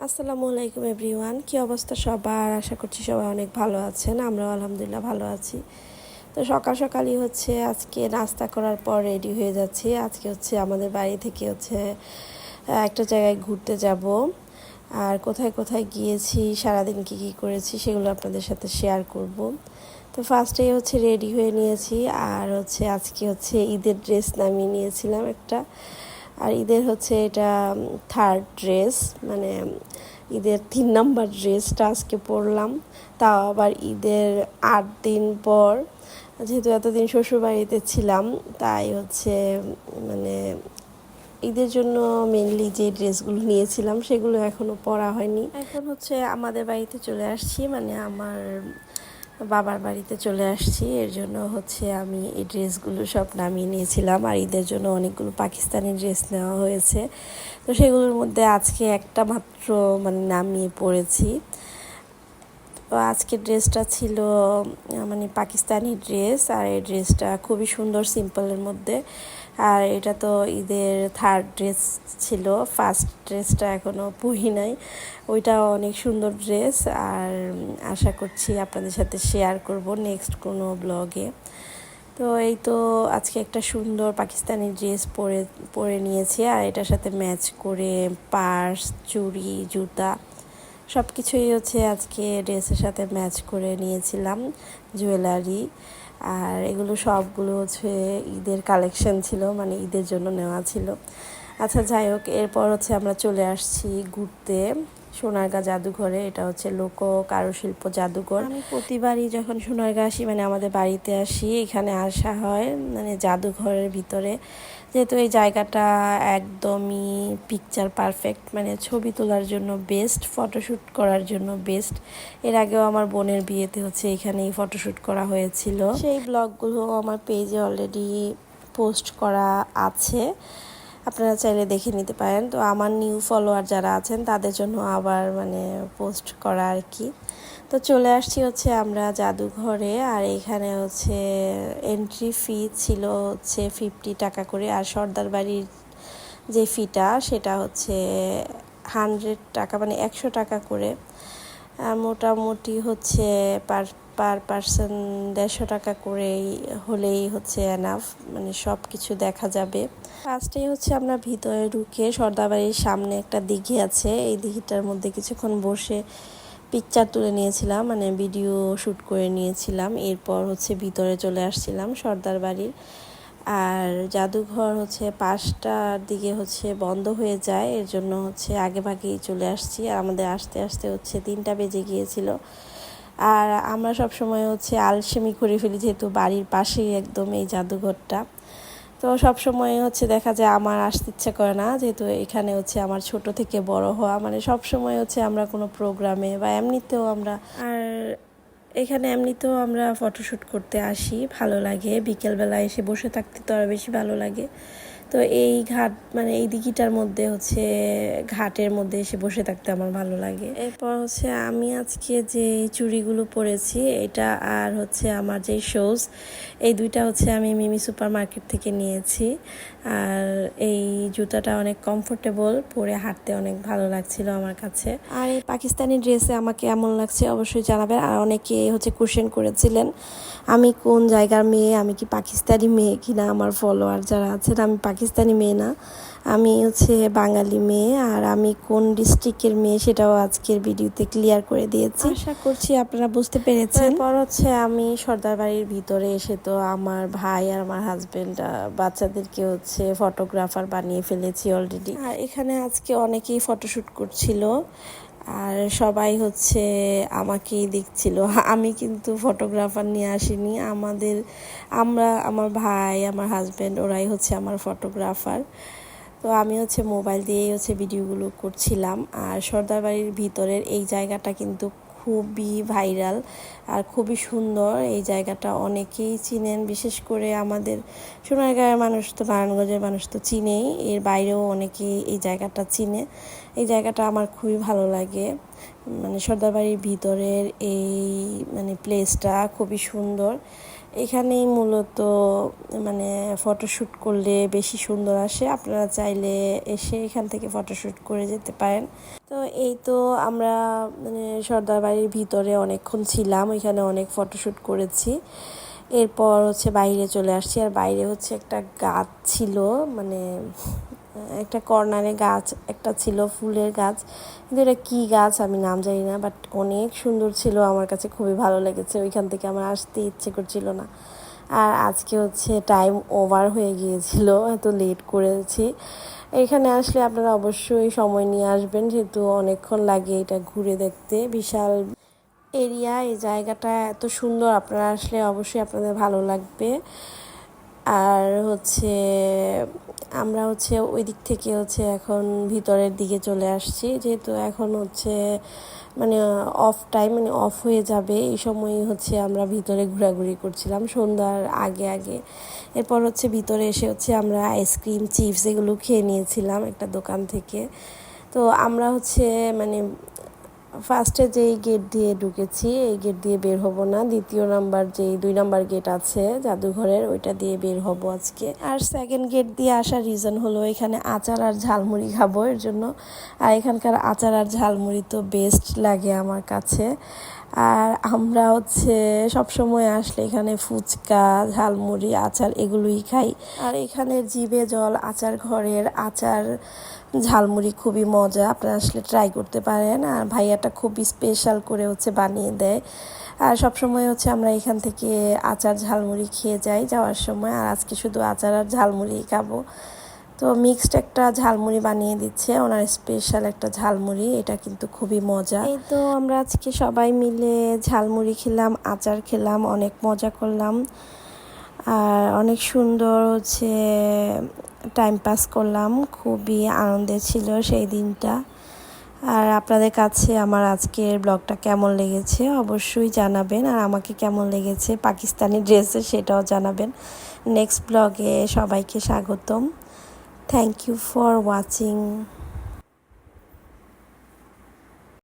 আসসালামু আলাইকুম এভরিওয়ান, কি অবস্থা সবার? আশা করছি সবাই অনেক ভালো আছেন। আমরাও আলহামদুলিল্লাহ ভালো আছি। তো সকাল সকালই আজকে নাস্তা করার পর রেডি হয়ে যাচ্ছি। আজকে আমাদের বাড়ি থেকে একটা জায়গায় ঘুরতে যাব। আর কোথায় কোথায় গিয়েছি, সারাদিন কী কী করেছি সেগুলো আপনাদের সাথে শেয়ার করব। তো ফার্স্টেই রেডি হয়ে নিয়েছি। আর আজকে ঈদের ড্রেস নামিয়ে নিয়েছিলাম একটা। আর ঈদের এটা থার্ড ড্রেস, মানে ঈদের 3 নম্বর ড্রেসটা আজকে পরলাম। তাও আবার ঈদের 8 দিন পর। যেহেতু এতদিন শ্বশুরবাড়িতে ছিলাম, তাই মানে ঈদের জন্য মেনলি যে ড্রেসগুলো নিয়েছিলাম সেগুলো এখনও পরা হয়নি। এখন আমাদের বাড়িতে চলে আসছি, মানে আমার বাবার বাড়িতে চলে আসছি। এর জন্য আমি এই ড্রেসগুলো সব নামিয়ে নিয়েছিলাম। আর ঈদের জন্য অনেকগুলো পাকিস্তানি ড্রেস নেওয়া হয়েছে। তো সেগুলোর মধ্যে আজকে একটা মাত্র মানে নামিয়ে পড়েছি। তো আজকের ড্রেসটা ছিল মানে পাকিস্তানি ড্রেস। আর এই ড্রেসটা খুবই সুন্দর, সিম্পলের মধ্যে। আর এটা তো ঈদের থার্ড ড্রেস ছিল, ফার্স্ট ড্রেসটা এখনও পরি নাই। ওইটাও অনেক সুন্দর ড্রেস। আর আশা করছি আপনাদের সাথে শেয়ার করব নেক্সট কোনো ব্লগে। তো এই তো আজকে একটা সুন্দর পাকিস্তানি ড্রেস পরে নিয়েছি। আর এটার সাথে ম্যাচ করে পার্স, চুড়ি, জুতা সব কিছুই আজকে ড্রেসের সাথে ম্যাচ করে নিয়েছিলাম, জুয়েলারি। আর এগুলো সবগুলো ঈদের কালেকশন ছিল, মানে ঈদের জন্য নেওয়া ছিল। আচ্ছা, যাই হোক, এরপর আমরা চলে আসছি ঘুরতে সোনারগাঁ জাদুঘরে। এটা লোক কারুশিল্প জাদুঘর। আমি প্রতিবারই যখন সোনারগাঁ আসি, মানে আমাদের বাড়িতে আসি, এখানে আসা হয় মানে জাদুঘরের ভিতরে। যেহেতু এই জায়গাটা একদমই পিকচার পারফেক্ট, মানে ছবি তোলার জন্য বেস্ট, ফটোশ্যুট করার জন্য বেস্ট। এর আগেও আমার বোনের বিয়েতে এখানেই ফটোশ্যুট করা হয়েছিল। সেই ব্লগগুলো আমার পেজে অলরেডি পোস্ট করা আছে, আপনারা চাইলে দেখে নিতে পারেন। তো আমার নিউ ফলোয়ার যারা আছেন তাদের জন্য আবার মানে পোস্ট করা আর কি। তো চলে আসছি আমরা জাদুঘরে। আর এখানে এন্ট্রি ফি ছিল 50 টাকা করে। আর সর্দার বাড়ির যে ফিটা সেটা 100 টাকা, মানে 100 টাকা করে। মোটামুটি পার পার্সন 150 টাকা করেই হলেই এনাফ, মানে সব কিছু দেখা যাবে। ফার্স্টেই আমরা ভিতরে ঢুকে সর্দারবাড়ির সামনে একটা দিঘি আছে, এই দিঘিটার মধ্যে কিছুক্ষণ বসে পিকচার তুলে নিয়েছিলাম, মানে ভিডিও শ্যুট করে নিয়েছিলাম। এরপর ভিতরে চলে আসছিলাম সর্দার বাড়ির। আর জাদুঘর 5টার দিকে বন্ধ হয়ে যায়, এর জন্য আগে ভাগেই চলে আসছি। আর আমাদের আসতে আসতে 3টা বেজে গিয়েছিল। আর আমরা সবসময় আলসেমি করে ফেলি, যেহেতু বাড়ির পাশেই একদম এই জাদুঘরটা। তো সবসময় দেখা যায় আমার আসতে ইচ্ছা করে না, যেহেতু এখানে আমার ছোট থেকে বড় হওয়া, মানে সবসময় আমরা কোনো প্রোগ্রামে বা এমনিতেও আমরা ফটোশ্যুট করতে আসি, ভালো লাগে। বিকেলবেলা এসে বসে থাকতে তো আরও বেশি ভালো লাগে। তো এই ঘাট, মানে এই দিঘিটার মধ্যে ঘাটের মধ্যে এসে বসে থাকতে আমার ভালো লাগে। এরপর আমি আজকে যে চুড়িগুলো পরেছি, এটা আর আমার যে শোজ, এই দুইটা আমি মিমি সুপার মার্কেট থেকে নিয়েছি। আর এই জুতাটা অনেক কমফোর্টেবল, পরে হাঁটতে অনেক ভালো লাগছিল আমার কাছে। আর এই পাকিস্তানি ড্রেসে আমাকে কেমন লাগছে অবশ্যই জানাবেন। আর অনেকে কোশ্চেন করেছিলেন আমি কোন জায়গার মেয়ে, আমি কি পাকিস্তানি মেয়ে কিনা। আমার ফলোয়ার যারা আছেন, আমি পাকিস্তানি মেয়ে না, আমি বাঙালি মেয়ে। আর আমি কোন ডিস্ট্রিক্টের মেয়ে সেটাও আজকের ভিডিওতে ক্লিয়ার করে দিয়েছি, আশা করছি আপনারা বুঝতে পেরেছেন। এরপর আমি সর্দার বাড়ির ভিতরে এসে তো আমার ভাই আর আমার হাজবেন্ড বাচ্চাদেরকে ফটোগ্রাফার বানিয়ে ফেলেছি অলরেডি। আর এখানে আজকে অনেকেই ফটোশ্যুট করছিল, আর সবাই আমাকেই দেখছিল। আমি কিন্তু ফটোগ্রাফার নিয়ে আসিনি, আমার ভাই, আমার হাজব্যান্ড, ওরাই আমার ফটোগ্রাফার। তো আমি মোবাইল দিয়েই ভিডিওগুলো করছিলাম। আর সর্দার বাড়ির ভিতরের এই জায়গাটা কিন্তু খুবই ভাইরাল আর খুবই সুন্দর। এই জায়গাটা অনেকেই চিনেন, বিশেষ করে আমাদের সোনারগাঁয়ের মানুষ তো, নারায়ণগঞ্জের মানুষ তো চিনেই, এর বাইরেও অনেকেই এই জায়গাটা চিনে। এই জায়গাটা আমার খুবই ভালো লাগে, মানে সর্দার বাড়ির ভিতরের এই মানে প্লেসটা খুবই সুন্দর। এখানেই মূলত মানে ফটোশ্যুট করলে বেশি সুন্দর আসে। আপনারা চাইলে এসে এখান থেকে ফটোশ্যুট করে যেতে পারেন। তো এই তো আমরা মানে সর্দার বাড়ির ভিতরে অনেকক্ষণ ছিলাম, ওইখানে অনেক ফটোশ্যুট করেছি। এরপর হচ্ছে বাইরে চলে আসছি। আর বাইরে হচ্ছে একটা গাছ ছিল, মানে একটা কর্নারে গাছ একটা ছিল, ফুলের গাছ, কিন্তু এটা কী গাছ আমি নাম জানি না, বাট অনেক সুন্দর ছিল, আমার কাছে খুবই ভালো লেগেছে। ওইখান থেকে আমার আসতে ইচ্ছে করছিল না। আর আজকে হচ্ছে টাইম ওভার হয়ে গিয়েছিল, এত লেট করেছি। এখানে আসলে আপনারা অবশ্যই সময় নিয়ে আসবেন, যেহেতু অনেকক্ষণ লাগে এটা ঘুরে দেখতে। বিশাল এরিয়া, এই জায়গাটা এত সুন্দর, আপনারা আসলে অবশ্যই আপনাদের ভালো লাগবে। আর হচ্ছে আমরা হচ্ছে ওই দিক থেকে হচ্ছে এখন ভিতরের দিকে চলে আসছি, যেহেতু এখন হচ্ছে মানে অফ টাইম, মানে অফ হয়ে যাবে এই সময় হচ্ছে আমরা ভিতরে ঘোরাঘুরি করছিলাম সন্ধ্যার আগে আগে। এরপর হচ্ছে ভিতরে এসে হচ্ছে আমরা আইসক্রিম চিপস এগুলো খেয়ে নিয়েছিলাম একটা দোকান থেকে। তো আমরা হচ্ছে মানে ফার্স্টে যেই গেট দিয়ে ঢুকেছি এই গেট দিয়ে বের হব না, দ্বিতীয় নাম্বার যেই 2 নাম্বার গেট আছে জাদুঘরের ওইটা দিয়ে বের হব আজকে। আর সেকেন্ড গেট দিয়ে আসার রিজন হলো এখানে আচার আর ঝালমুড়ি খাবো এর জন্য। আর এখানকার আচার আর ঝালমুড়ি তো বেস্ট লাগে আমার কাছে। আর আমরা হচ্ছে সবসময় আসলে এখানে ফুচকা ঝালমুড়ি আচার এগুলোই খাই। আর এখানে জিভে জল আচার ঘরের আচার ঝালমুড়ি খুবই মজা, আপনারা আসলে ট্রাই করতে পারেন। আর ভাইয়াটা খুবই স্পেশাল করে হচ্ছে বানিয়ে দেয়। আর সবসময় হচ্ছে আমরা এখান থেকে আচার ঝালমুড়ি খেয়ে যাই যাওয়ার সময়। আর আজকে শুধু আচার আর ঝালমুড়ি খাবো। তো মিক্সড একটা ঝালমুড়ি বানিয়ে দিচ্ছে, ওনার স্পেশাল একটা ঝালমুড়ি, এটা কিন্তু খুবই মজা। এই তো আমরা আজকে সবাই মিলে ঝালমুড়ি খেলাম, আচার খেলাম, অনেক মজা করলাম। আর অনেক সুন্দর হচ্ছে টাইম পাস করলাম, খুবই আনন্দের ছিল সেই দিনটা। আর আপনাদের কাছে আমার আজকের ব্লগটা কেমন লেগেছে অবশ্যই জানাবেন, আর আমাকে কেমন লেগেছে পাকিস্তানি ড্রেসে সেটাও জানাবেন। নেক্সট ব্লগে সবাইকে স্বাগতম। Thank you for watching.